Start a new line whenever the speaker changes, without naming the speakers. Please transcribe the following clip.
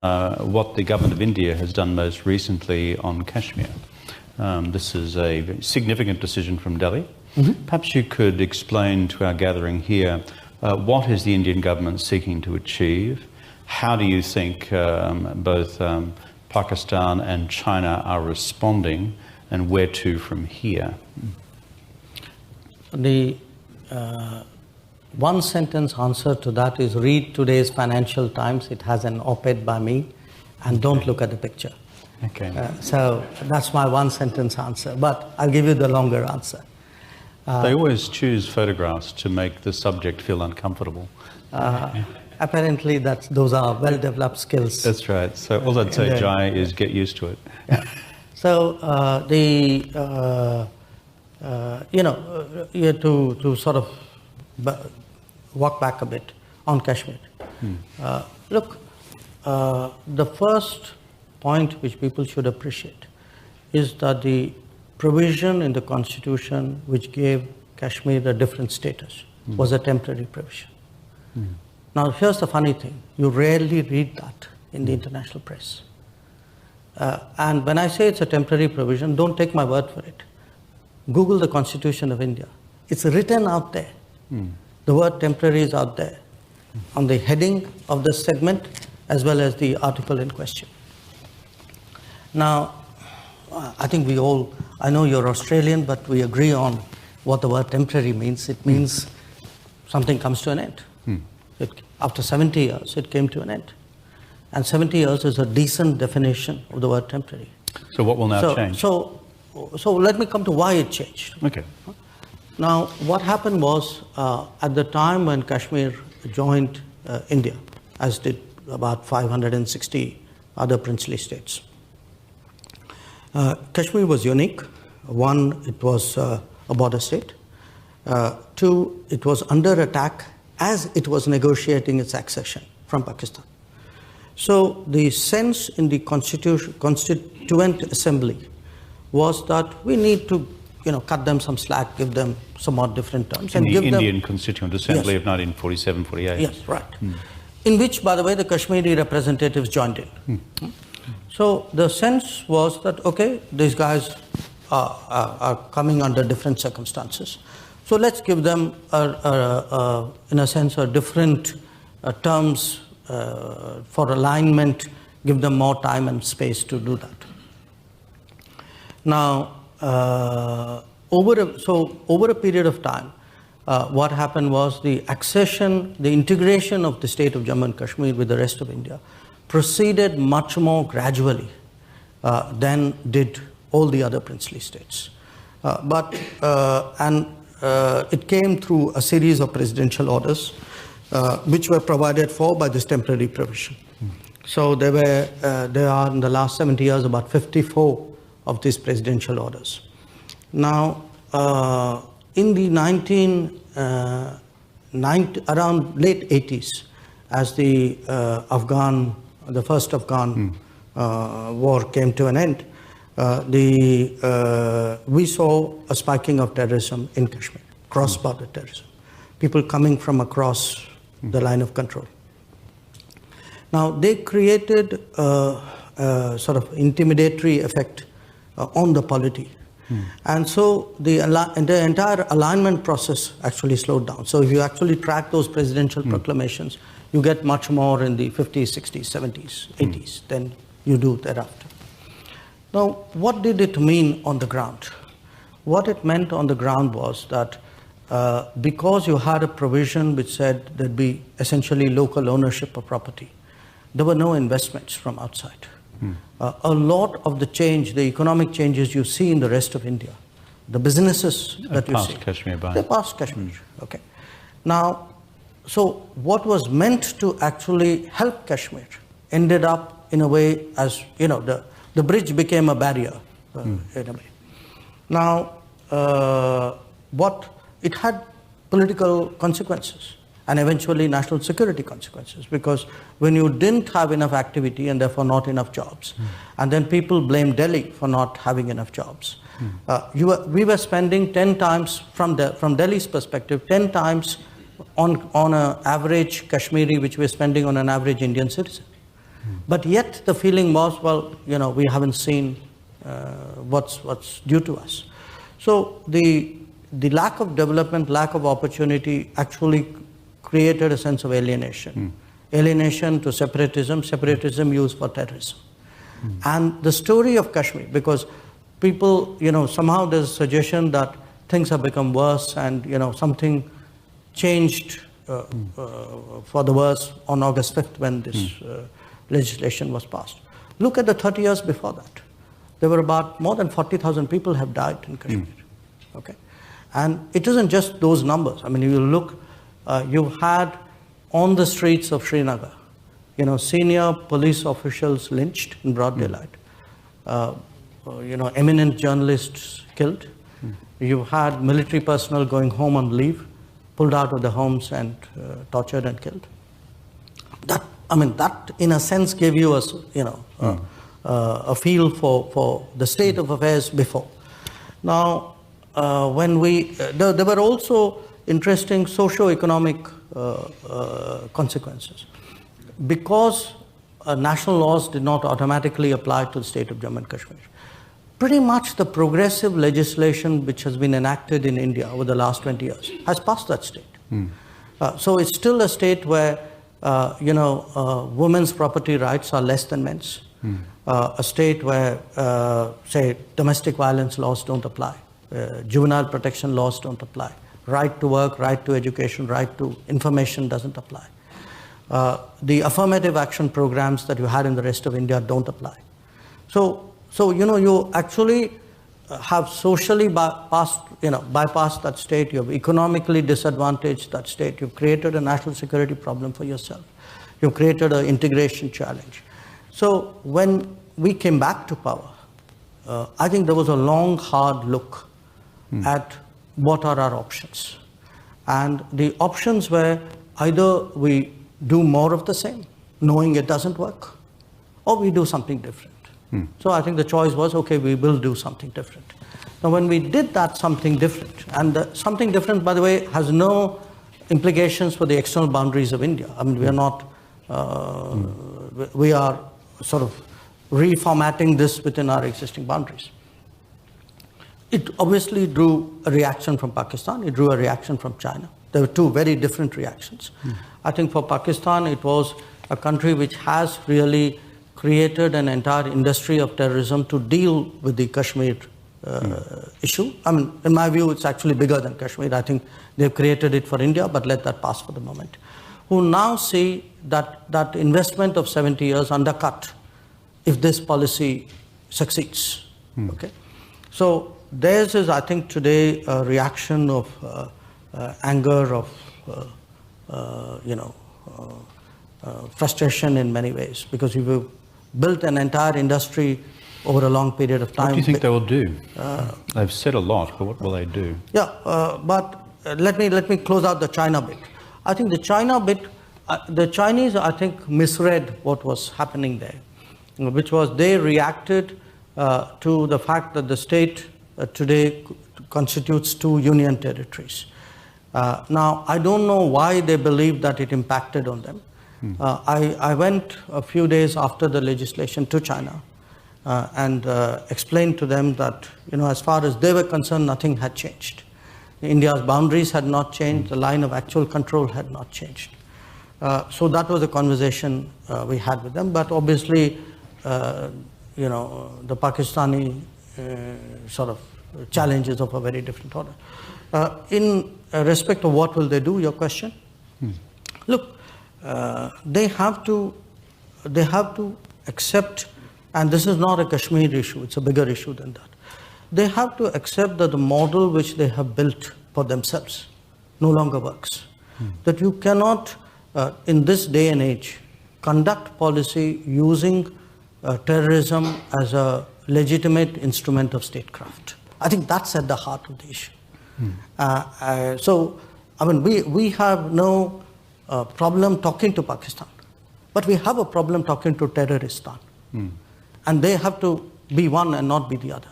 what the government of India has done most recently on Kashmir. This is a very significant decision from Delhi. Perhaps you could explain to our gathering here what is the Indian government seeking to achieve? How do you think both Pakistan and China are responding, and where to from here?
The one sentence answer to that is read today's Financial Times. It has an op-ed by me, and don't look at the picture.
Okay.
So that's my one sentence answer, but I'll give you the longer answer.
They always choose photographs to make the subject feel uncomfortable.
Apparently those are well-developed skills.
That's right. So all I'd say, Jai, is get used to it.
Yeah. So you have to sort of walk back a bit on Kashmir. Look, the first point which people should appreciate is that the provision in the Constitution which gave Kashmir a different status was a temporary provision. Now, here's the funny thing. You rarely read that in the international press. And when I say it's a temporary provision, don't take my word for it. Google the Constitution of India. It's written out there. The word temporary is out there on the heading of this segment as well as the article in question. Now, I think I know you're Australian, but we agree on what the word temporary means. It means something comes to an end. After 70 years, it came to an end. And 70 years is a decent definition of the word temporary.
So what will now change?
So let me come to why it changed.
Okay.
Now, what happened was, at the time when Kashmir joined India, as did about 560 other princely states, Kashmir was unique. One, it was a border state. Two, it was under attack as it was negotiating its accession from Pakistan. So the sense in the Constituent Assembly was that we need to, cut them some slack, give them some more different terms.
In
and
the
give
Indian
them,
Constituent Assembly of 1947-48.
Yes, right. In which, by the way, the Kashmiri representatives joined in. So the sense was that, okay, these guys are coming under different circumstances. So let's give them, in a sense, a different terms for alignment, give them more time and space to do that. Now, over a period of time, what happened was the integration of the state of Jammu and Kashmir with the rest of India proceeded much more gradually than did all the other princely states. It came through a series of presidential orders which were provided for by this temporary provision. So there are in the last 70 years about 54 of these presidential orders. Now, in the around late 80s, as the first Afghan war came to an end, we saw a spiking of terrorism in Kashmir, cross-border terrorism, people coming from across the line of control. Now, they created a sort of intimidatory effect on the polity. And so the entire alignment process actually slowed down. So if you actually track those presidential proclamations, you get much more in the 50s, 60s, 70s, 80s than you do thereafter. Now, what did it mean on the ground? What it meant on the ground was that because you had a provision which said there'd be essentially local ownership of property, there were no investments from outside. A lot of the change, the economic changes you see in the rest of India, the businesses that you see, they passed Kashmir. Okay. Now, so what was meant to actually help Kashmir ended up in a way as, the bridge became a barrier in a way. Now, it had political consequences and eventually national security consequences, because when you didn't have enough activity and therefore not enough jobs, and then people blame Delhi for not having enough jobs, we were spending 10 times, from Delhi's perspective, 10 times on an average Kashmiri, which we're spending on an average Indian citizen. But yet the feeling was, well, we haven't seen what's due to us. So the lack of development, lack of opportunity actually created a sense of alienation. Alienation to separatism used for terrorism. And the story of Kashmir, because people, somehow there's a suggestion that things have become worse and, something changed for the worse on August 5th when this legislation was passed. Look at the 30 years before that. There were about more than 40,000 people have died in Kashmir. Okay, and it isn't just those numbers. I mean, you look, you've had on the streets of Srinagar, senior police officials lynched in broad daylight. Eminent journalists killed. You've had military personnel going home on leave, pulled out of their homes and tortured and killed. That in a sense gave you a feel for the state of affairs before. Now, when there were also interesting socio-economic consequences. Because national laws did not automatically apply to the state of Jammu and Kashmir, pretty much the progressive legislation which has been enacted in India over the last 20 years has passed that state. So it's still a state where women's property rights are less than men's. A state where, say, domestic violence laws don't apply, juvenile protection laws don't apply, right to work, right to education, right to information doesn't apply. The affirmative action programs that you had in the rest of India don't apply. So you actually have socially bypassed that state. You have economically disadvantaged that state. You've created a national security problem for yourself. You've created an integration challenge. So when we came back to power, I think there was a long, hard look at what are our options. And the options were either we do more of the same, knowing it doesn't work, or we do something different. So I think the choice was, okay, we will do something different. Now, when we did that something different, and something different, by the way, has no implications for the external boundaries of India. I mean, we are not, we are sort of reformatting this within our existing boundaries. It obviously drew a reaction from Pakistan. It drew a reaction from China. There were two very different reactions. I think for Pakistan, it was a country which has really created an entire industry of terrorism to deal with the Kashmir issue. I mean, in my view, it's actually bigger than Kashmir. I think they've created it for India, but let that pass for the moment. Who now see that investment of 70 years undercut if this policy succeeds. Okay, so theirs is, I think, today a reaction of anger, of frustration in many ways, because you've built an entire industry over a long period of time.
What do you think they will do? They've said a lot, but what will they do?
Yeah, but let me close out the China bit. I think the China bit, the Chinese, I think, misread what was happening there, which was they reacted to the fact that the state today constitutes 2 union territories. Now, I don't know why they believe that it impacted on them. I went a few days after the legislation to China and explained to them that, as far as they were concerned, nothing had changed. India's boundaries had not changed. The line of actual control had not changed. So that was a conversation we had with them. But obviously, the Pakistani sort of challenges of a very different order. In respect of what will they do, your question? Look, they have to accept, and this is not a Kashmir issue, it's a bigger issue than that. They have to accept that the model which they have built for themselves no longer works. That you cannot, in this day and age, conduct policy using terrorism as a legitimate instrument of statecraft. I think that's at the heart of the issue. So, I mean, we have no problem talking to Pakistan, but we have a problem talking to terroristan. And they have to be one and not be the other.